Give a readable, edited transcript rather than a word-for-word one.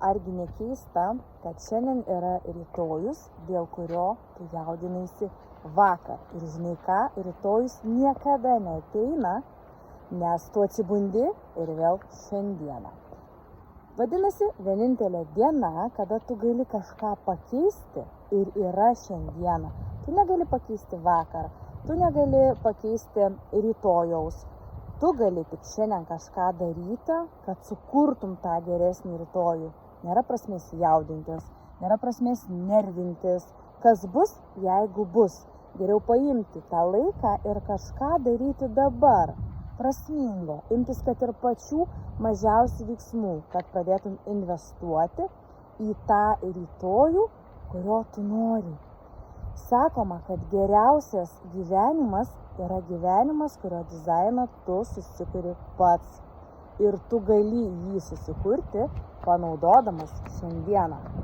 Argi nekeista, kad šiandien yra rytojus, dėl kurio tu jaudinaisi vakar. Ir žinai ką, rytojus niekada neateina, nes tu atsibundi ir vėl šiandieną. Vadinasi, vienintelė diena, kada tu gali kažką pakeisti ir yra šiandieną. Tu negali pakeisti vakar, tu negali pakeisti rytojaus. Tu gali tik šiandien kažką daryti, kad sukurtum tą geresnį rytojų. Nėra prasmės jaudintis, nėra prasmės nervintis. Kas bus, jeigu bus. Geriau paimti tą laiką ir kažką daryti dabar. Prasmingo. Imtis, kad ir pačių mažiausių veiksmų, kad pradėtum investuoti į tą rytojų, kurio tu nori. Sakoma, kad geriausias gyvenimas yra gyvenimas, kurio dizainą tu susikuri pats. Ir tu gali jį susikurti, panaudodamas šiandieną.